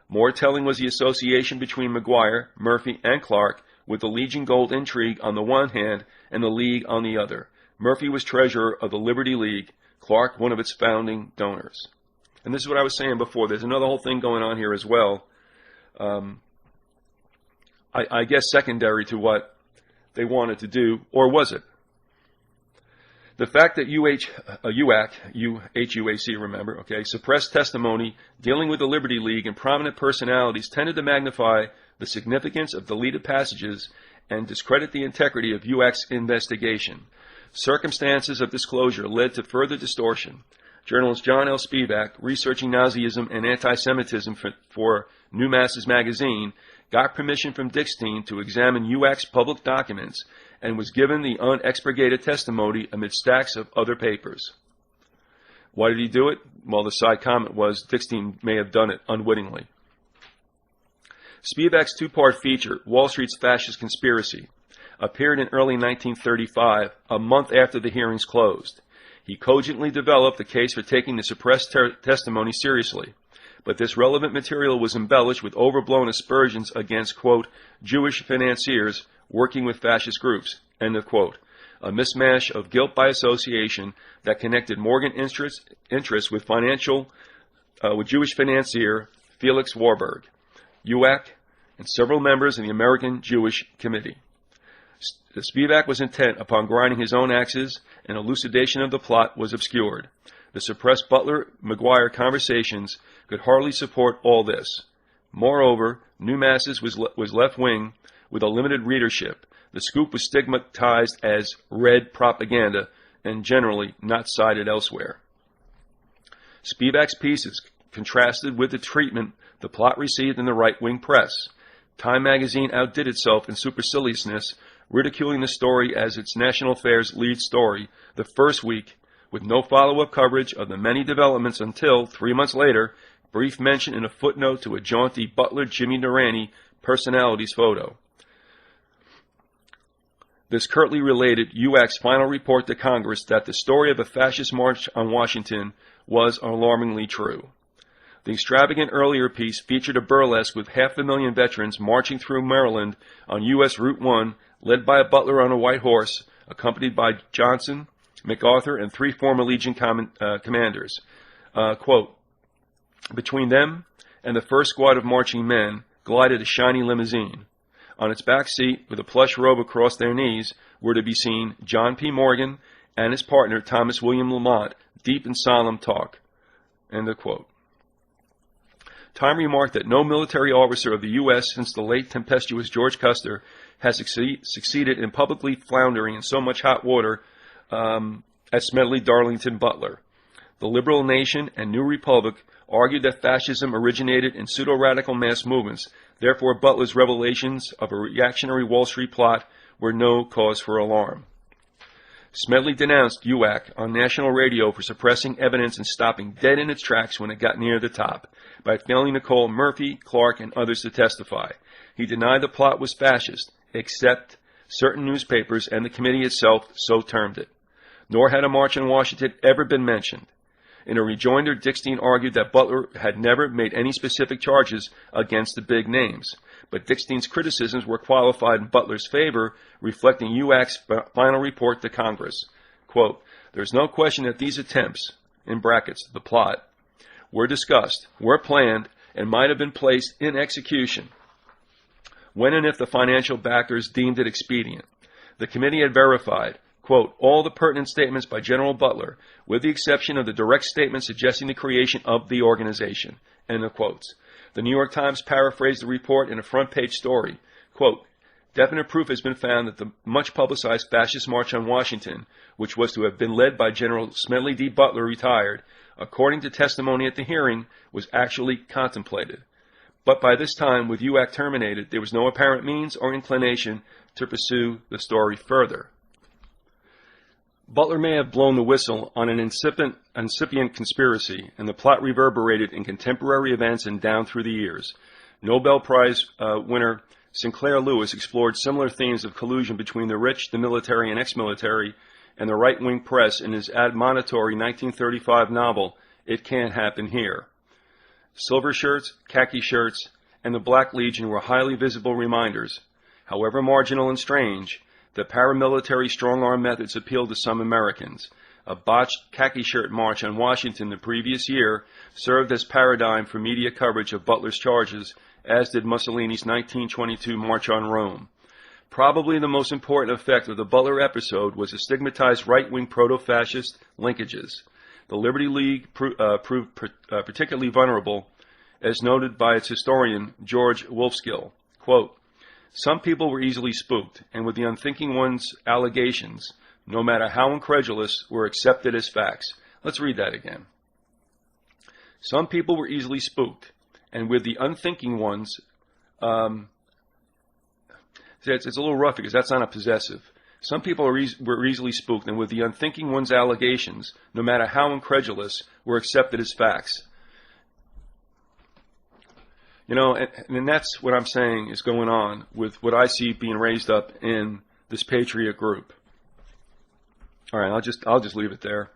More telling was the association between McGuire, Murphy, and Clark with the Legion Gold intrigue on the one hand and the League on the other. Murphy was treasurer of the Liberty League, Clark one of its founding donors. And this is what I was saying before. There's another whole thing going on here as well. I guess secondary to what they wanted to do, or was it? The fact that UHUAC, remember, okay, suppressed testimony dealing with the Liberty League and prominent personalities tended to magnify the significance of deleted passages and discredit the integrity of UAC's investigation. Circumstances of disclosure led to further distortion. Journalist John L. Spivak, researching Nazism and anti-Semitism for New Masses magazine, got permission from Dickstein to examine UAC's public documents and was given the unexpurgated testimony amid stacks of other papers. Why did he do it? Well, the side comment was Dickstein may have done it unwittingly. Spivak's two-part feature, Wall Street's Fascist Conspiracy, appeared in early 1935, a month after the hearings closed. He cogently developed the case for taking the suppressed testimony seriously, but this relevant material was embellished with overblown aspersions against, quote, Jewish financiers working with fascist groups, end of quote, a mismatch of guilt by association that connected Morgan interests with Jewish financier Felix Warburg, UAC, and several members of the American Jewish Committee. Spivak was intent upon grinding his own axes, and elucidation of the plot was obscured. The suppressed Butler-McGuire conversations could hardly support all this. Moreover, New Masses was left-wing with a limited readership. The scoop was stigmatized as red propaganda and generally not cited elsewhere. Spivak's pieces contrasted with the treatment the plot received in the right-wing press. Time magazine outdid itself in superciliousness, ridiculing the story as its national affairs lead story the first week, with no follow-up coverage of the many developments until, 3 months later, brief mention in a footnote to a jaunty Butler-Jimmy Durante personality's photo. This curtly related UAC's final report to Congress that the story of a fascist march on Washington was alarmingly true. The extravagant earlier piece featured a burlesque with 500,000 veterans marching through Maryland on U.S. Route 1, led by a butler on a white horse, accompanied by Johnson, MacArthur, and 3 former Legion commanders. Quote, between them and the first squad of marching men glided a shiny limousine. On its back seat, with a plush robe across their knees, were to be seen John P. Morgan and his partner Thomas William Lamont, deep in solemn talk. End of quote. Time remarked that no military officer of the U.S. since the late tempestuous George Custer has succeeded in publicly floundering in so much hot water as Smedley Darlington Butler. The Liberal Nation and New Republic argued that fascism originated in pseudo-radical mass movements. Therefore, Butler's revelations of a reactionary Wall Street plot were no cause for alarm. Smedley denounced UAC on national radio for suppressing evidence and stopping dead in its tracks when it got near the top, by failing to call Murphy, Clark, and others to testify. He denied the plot was fascist, except certain newspapers and the committee itself so termed it. Nor had a march on Washington ever been mentioned. In a rejoinder, Dickstein argued that Butler had never made any specific charges against the big names, but Dickstein's criticisms were qualified in Butler's favor, reflecting UAC's final report to Congress. Quote, there's no question that these attempts, in brackets, the plot, were discussed, were planned, and might have been placed in execution when and if the financial backers deemed it expedient. The committee had verified, quote, all the pertinent statements by General Butler, with the exception of the direct statement suggesting the creation of the organization, end of quotes. The New York Times paraphrased the report in a front-page story, quote, definite proof has been found that the much-publicized fascist march on Washington, which was to have been led by General Smedley D. Butler, retired, according to testimony at the hearing, was actually contemplated. But by this time, with UAC terminated, there was no apparent means or inclination to pursue the story further. Butler may have blown the whistle on an incipient conspiracy, and the plot reverberated in contemporary events and down through the years. Nobel Prize winner Sinclair Lewis explored similar themes of collusion between the rich, the military and ex-military, and the right-wing press in his admonitory 1935 novel, It Can't Happen Here. Silver shirts, khaki shirts, and the Black Legion were highly visible reminders, however marginal and strange, that paramilitary strong-arm methods appealed to some Americans. A botched khaki shirt march on Washington the previous year served as paradigm for media coverage of Butler's charges, as did Mussolini's 1922 March on Rome. Probably the most important effect of the Butler episode was to stigmatize right-wing proto-fascist linkages. The Liberty League proved particularly vulnerable, as noted by its historian, George Wolfskill. Quote, "Some people were easily spooked, and with the unthinking one's allegations, no matter how incredulous, were accepted as facts." Let's read that again. Some people were easily spooked, and with the unthinking ones, it's a little rough because that's not a possessive. Some people were easily spooked, and with the unthinking one's allegations, no matter how incredulous, were accepted as facts. You know, and that's what I'm saying is going on with what I see being raised up in this Patriot group. All right, I'll just leave it there.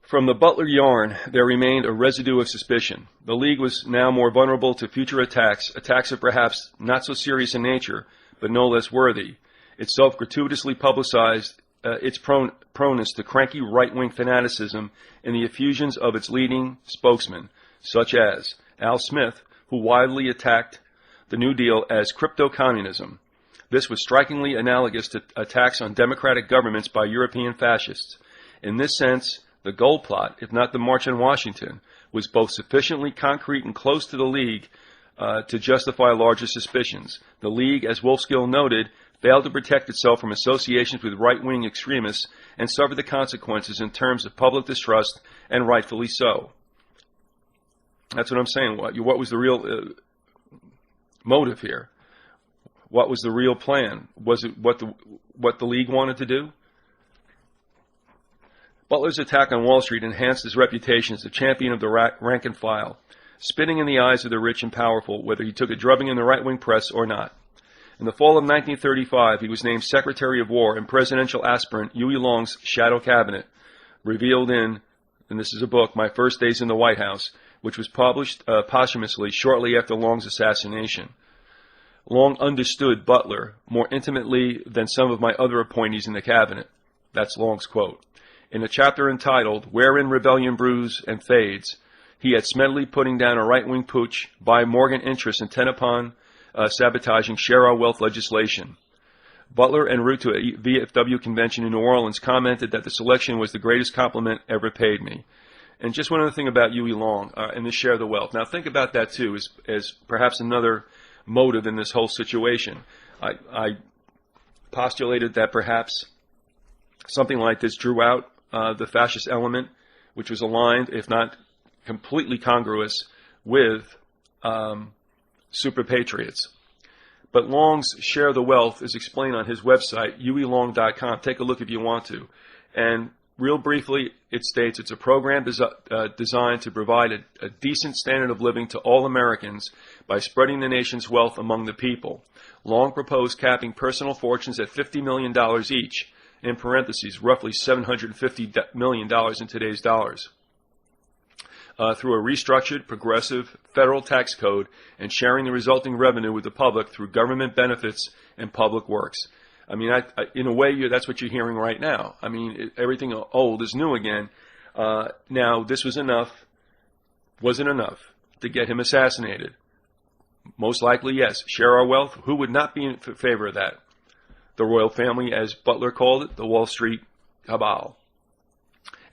From the Butler yarn, there remained a residue of suspicion. The League was now more vulnerable to future attacks of perhaps not so serious in nature, but no less worthy. Itself gratuitously publicized its proneness to cranky right-wing fanaticism in the effusions of its leading spokesmen, such as Al Smith, who widely attacked the New Deal as crypto-communism. This was strikingly analogous to attacks on democratic governments by European fascists. In this sense, the gold plot, if not the March on Washington, was both sufficiently concrete and close to the League to justify larger suspicions. The League, as Wolfskill noted, failed to protect itself from associations with right-wing extremists and suffered the consequences in terms of public distrust, and rightfully so. That's what I'm saying. What was the real motive here? What was the real plan? Was it what the League wanted to do? Butler's attack on Wall Street enhanced his reputation as a champion of the rank and file, spitting in the eyes of the rich and powerful, whether he took a drubbing in the right-wing press or not. In the fall of 1935, he was named Secretary of War and presidential aspirant Huey Long's shadow cabinet, revealed in, and this is a book, My First Days in the White House, which was published posthumously shortly after Long's assassination. Long understood Butler more intimately than some of my other appointees in the cabinet. That's Long's quote. In a chapter entitled, Wherein Rebellion Brews and Fades, he had smeddily putting down a right-wing putsch by Morgan interests intent upon sabotaging share our wealth legislation. Butler, en route to a VFW convention in New Orleans, commented that the selection was the greatest compliment ever paid me. And just one other thing about Huey Long and the share the wealth. Now think about that too as perhaps another motive in this whole situation. I postulated that perhaps something like this drew out the fascist element, which was aligned, if not completely congruous, with super patriots. But Long's share the wealth is explained on his website, hueylong.com. Take a look if you want to. And real briefly, it states it's a program designed to provide a decent standard of living to all Americans by spreading the nation's wealth among the people. Long proposed capping personal fortunes at $50 million each, in parentheses, roughly $750 million in today's dollars, through a restructured, progressive federal tax code and sharing the resulting revenue with the public through government benefits and public works. I mean, in a way, that's what you're hearing right now. I mean, everything old is new again. Now, this wasn't enough to get him assassinated. Most likely, yes. Share our wealth. Who would not be in favor of that? The royal family, as Butler called it, the Wall Street cabal.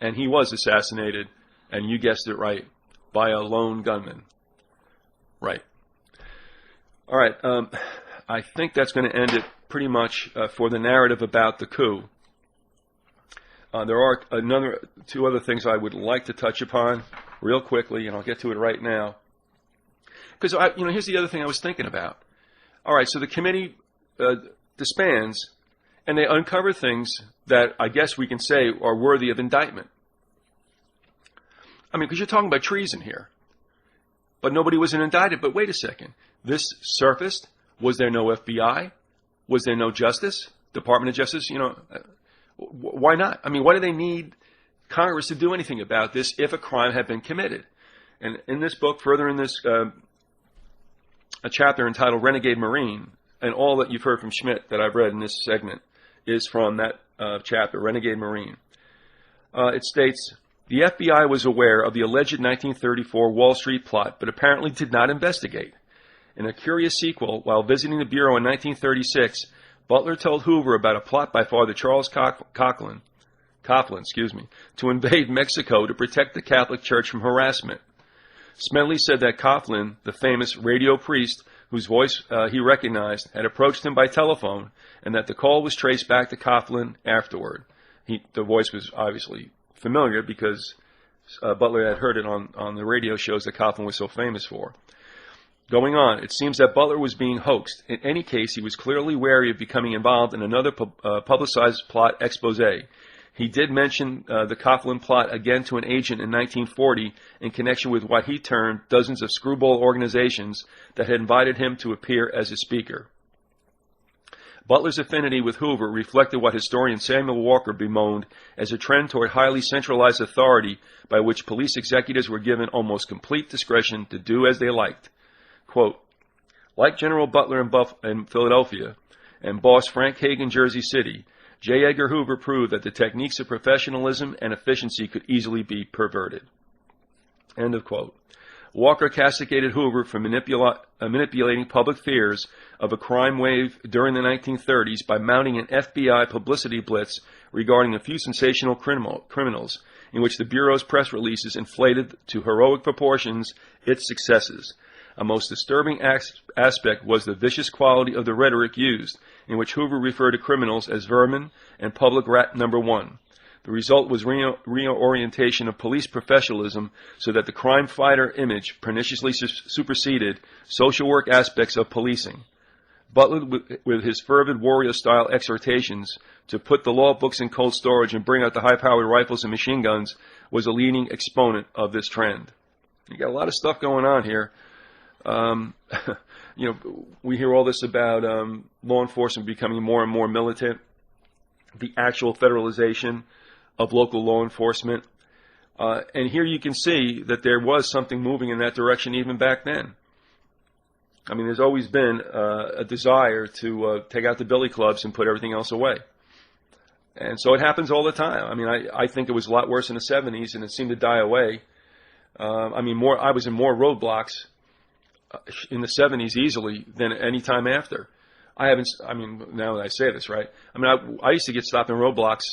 And he was assassinated, and you guessed it right, by a lone gunman. Right. All right. I think that's going to end it pretty much for the narrative about the coup. There are two other things I would like to touch upon real quickly, and I'll get to it right now. Because here's the other thing I was thinking about. All right, so the committee disbands, and they uncover things that I guess we can say are worthy of indictment. I mean, because you're talking about treason here. But nobody was indicted. But wait a second. This surfaced. Was there no FBI? Was there no Justice? Department of Justice? Why not? I mean, why do they need Congress to do anything about this if a crime had been committed? And in this book, further in this a chapter entitled Renegade Marine, and all that you've heard from Schmidt that I've read in this segment is from that chapter, Renegade Marine. It states, the FBI was aware of the alleged 1934 Wall Street plot, but apparently did not investigate. In a curious sequel, while visiting the Bureau in 1936, Butler told Hoover about a plot by Father Charles Coughlin, to invade Mexico to protect the Catholic Church from harassment. Smedley said that Coughlin, the famous radio priest whose voice he recognized, had approached him by telephone, and that the call was traced back to Coughlin afterward. The voice was obviously familiar because Butler had heard it on the radio shows that Coughlin was so famous for. Going on, it seems that Butler was being hoaxed. In any case, he was clearly wary of becoming involved in another publicized plot expose. He did mention the Coughlin plot again to an agent in 1940 in connection with what he termed dozens of screwball organizations that had invited him to appear as a speaker. Butler's affinity with Hoover reflected what historian Samuel Walker bemoaned as a trend toward highly centralized authority by which police executives were given almost complete discretion to do as they liked. Quote, like General Butler in Philadelphia and boss Frank Hague in Jersey City, J. Edgar Hoover proved that the techniques of professionalism and efficiency could easily be perverted. End of quote. Walker castigated Hoover for manipulating public fears of a crime wave during the 1930s by mounting an FBI publicity blitz regarding a few sensational criminals, in which the Bureau's press releases inflated to heroic proportions its successes. A most disturbing aspect was the vicious quality of the rhetoric used, in which Hoover referred to criminals as vermin and public rat number one. The result was reorientation of police professionalism so that the crime fighter image perniciously superseded social work aspects of policing. Butler, with his fervid warrior-style exhortations to put the law books in cold storage and bring out the high-powered rifles and machine guns, was a leading exponent of this trend. You got a lot of stuff going on here. We hear all this about law enforcement becoming more and more militant, the actual federalization of local law enforcement. And here you can see that there was something moving in that direction even back then. I mean, there's always been a desire to take out the billy clubs and put everything else away. And so it happens all the time. I mean, I think it was a lot worse in the 70s, and it seemed to die away. I was in more roadblocks in the 70s easily than any time after. Now that I say this, right? I used to get stopped in roadblocks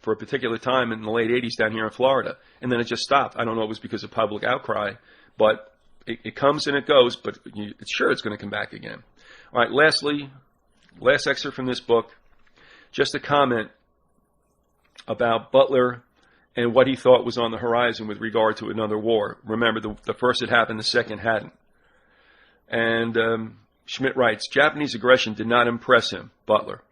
for a particular time in the late 80s down here in Florida, and then it just stopped. I don't know if it was because of public outcry, but it comes and it goes, but it's going to come back again. All right, lastly, last excerpt from this book, just a comment about Butler and what he thought was on the horizon with regard to another war. Remember, the first had happened, the second hadn't. And Schmidt writes, Japanese aggression did not impress him, Butler.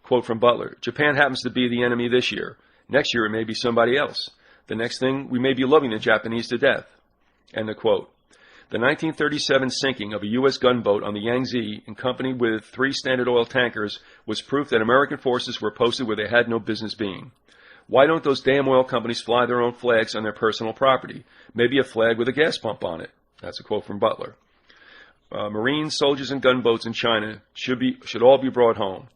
Quote from Butler, Japan happens to be the enemy this year. Next year it may be somebody else. The next thing, we may be loving the Japanese to death. End of quote. The 1937 sinking of a U.S. gunboat on the Yangtze, in company with 3 Standard Oil tankers, was proof that American forces were posted where they had no business being. Why don't those damn oil companies fly their own flags on their personal property? Maybe a flag with a gas pump on it. That's a quote from Butler. Marines, soldiers, and gunboats in China should all be brought home.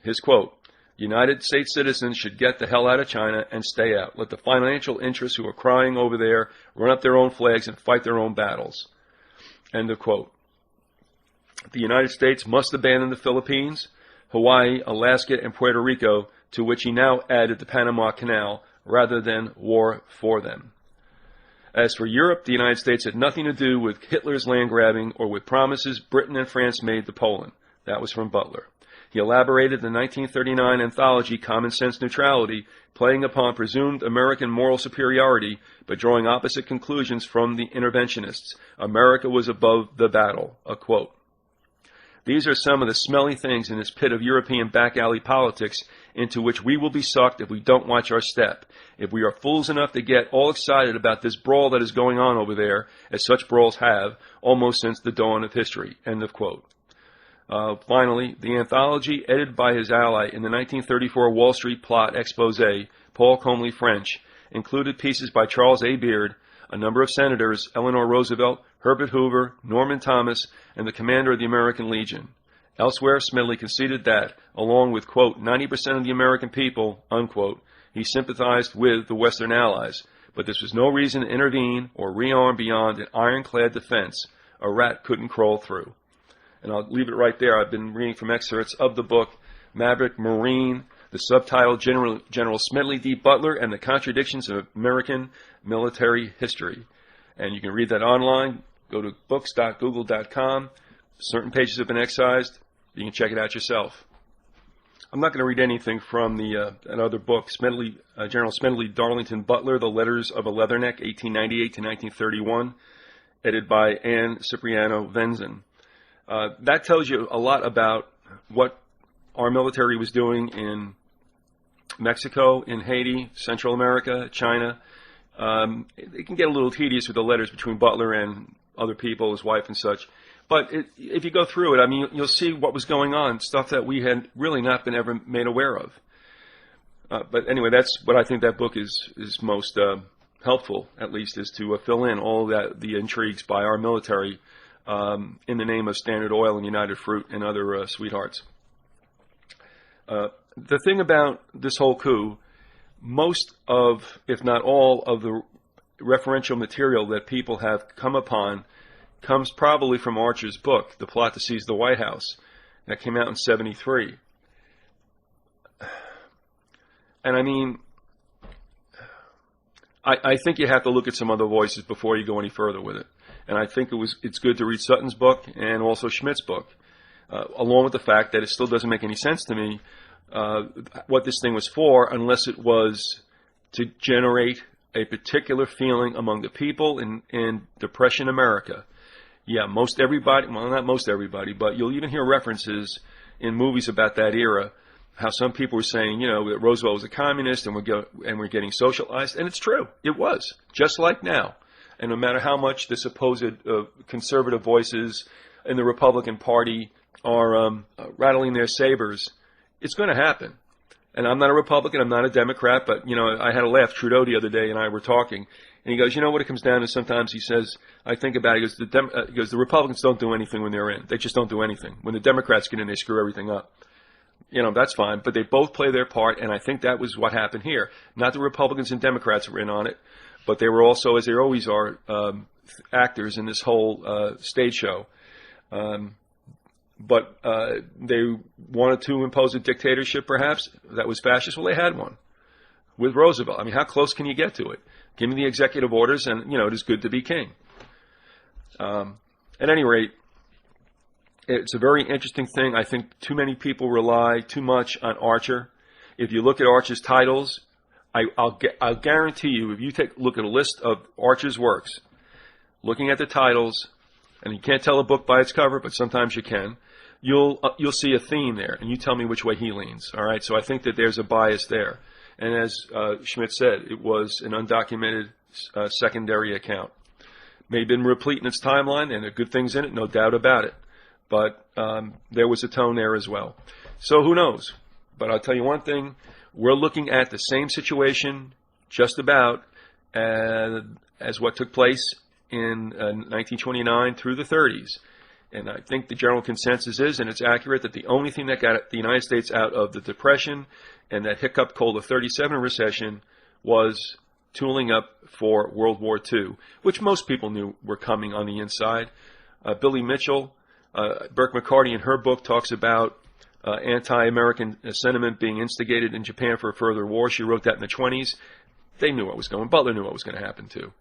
His quote, United States citizens should get the hell out of China and stay out. Let the financial interests who are crying over there run up their own flags and fight their own battles. End of quote. The United States must abandon the Philippines, Hawaii, Alaska, and Puerto Rico, to which he now added the Panama Canal, rather than war for them. As for Europe, the United States had nothing to do with Hitler's land grabbing or with promises Britain and France made to Poland. That was from Butler. He elaborated the 1939 anthology Common Sense Neutrality, playing upon presumed American moral superiority, but drawing opposite conclusions from the interventionists. America was above the battle, a quote. These are some of the smelly things in this pit of European back alley politics into which we will be sucked if we don't watch our step. If we are fools enough to get all excited about this brawl that is going on over there, as such brawls have, almost since the dawn of history. End of quote. Finally, the anthology, edited by his ally in the 1934 Wall Street plot expose, Paul Comely French, included pieces by Charles A. Beard, a number of senators, Eleanor Roosevelt, Herbert Hoover, Norman Thomas, and the commander of the American Legion. Elsewhere, Smedley conceded that, along with, quote, 90% of the American people, unquote, he sympathized with the Western Allies, but this was no reason to intervene or rearm beyond an ironclad defense a rat couldn't crawl through. And I'll leave it right there. I've been reading from excerpts of the book, Maverick Marine, the subtitle, General Smedley D. Butler and the Contradictions of American Military History. And you can read that online. Go to books.google.com. Certain pages have been excised. You can check it out yourself. I'm not going to read anything from another book, General Smedley Darlington Butler, The Letters of a Leatherneck, 1898 to 1931, edited by Anne Cipriano Venzin. That tells you a lot about what our military was doing in Mexico, in Haiti, Central America, China. It can get a little tedious with the letters between Butler and other people, his wife and such. But if you go through it, I mean, you'll see what was going on, stuff that we had really not been ever made aware of. But anyway, that's what I think that book is most helpful, at least, is to fill in all the intrigues by our military in the name of Standard Oil and United Fruit and other sweethearts. The thing about this whole coup, most of, if not all, of the referential material that people have come upon comes probably from Archer's book, The Plot to Seize the White House, that came out in '73. And I mean, I think you have to look at some other voices before you go any further with it. And I think it's good to read Sutton's book and also Schmidt's book, along with the fact that it still doesn't make any sense to me what this thing was for, unless it was to generate a particular feeling among the people in Depression America. Yeah, most everybody, well, not most everybody, but you'll even hear references in movies about that era, how some people were saying, you know, that Roosevelt was a communist and we're getting socialized. And it's true. It was, just like now. And no matter how much the supposed conservative voices in the Republican Party are rattling their sabers, it's going to happen. And I'm not a Republican, I'm not a Democrat, but, you know, I had a laugh. Trudeau the other day and I were talking, and he goes, you know what it comes down to sometimes? He says, I think about it, he goes, the Republicans don't do anything when they're in. They just don't do anything. When the Democrats get in, they screw everything up. You know, that's fine, but they both play their part, and I think that was what happened here. Not the Republicans and Democrats were in on it, but they were also, as they always are, actors in this whole stage show. But they wanted to impose a dictatorship, perhaps, that was fascist. Well, they had one with Roosevelt. I mean, how close can you get to it? Give me the executive orders, and, you know, it is good to be king. At any rate, it's a very interesting thing. I think too many people rely too much on Archer. If you look at Archer's titles, I'll guarantee you, if you look at a list of Archer's works, looking at the titles, and you can't tell a book by its cover, but sometimes you can, you'll see a theme there, and you tell me which way he leans. All right, so I think that there's a bias there. And as Schmidt said, it was an undocumented secondary account. May have been replete in its timeline, and there are good things in it, no doubt about it. But there was a tone there as well. So who knows? But I'll tell you one thing. We're looking at the same situation just about as what took place in 1929 through the 30s. And I think the general consensus is, and it's accurate, that the only thing that got the United States out of the Depression and that hiccup called the 37 recession was tooling up for World War II, which most people knew were coming on the inside. Billy Mitchell, Burke McCarty in her book talks about anti-American sentiment being instigated in Japan for a further war. She wrote that in the 20s. They knew what was going on. Butler knew what was going to happen too.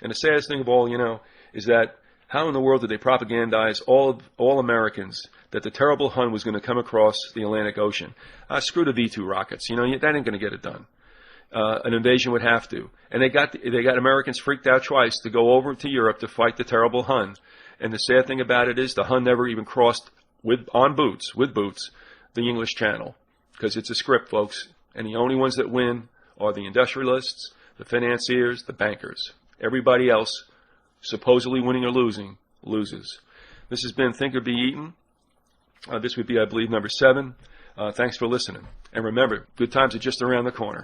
And the saddest thing of all, you know, is that how in the world did they propagandize all Americans that the terrible Hun was going to come across the Atlantic Ocean? Screw the V-2 rockets. You know, that ain't going to get it done. An invasion would have to. And they got Americans freaked out twice to go over to Europe to fight the terrible Hun. And the sad thing about it is the Hun never even crossed with boots, the English Channel. Because it's a script, folks. And the only ones that win are the industrialists, the financiers, the bankers. Everybody else, supposedly winning or losing, loses. This has been Think or Be Eaten. This would be, I believe, number 7. Thanks for listening. And remember, good times are just around the corner.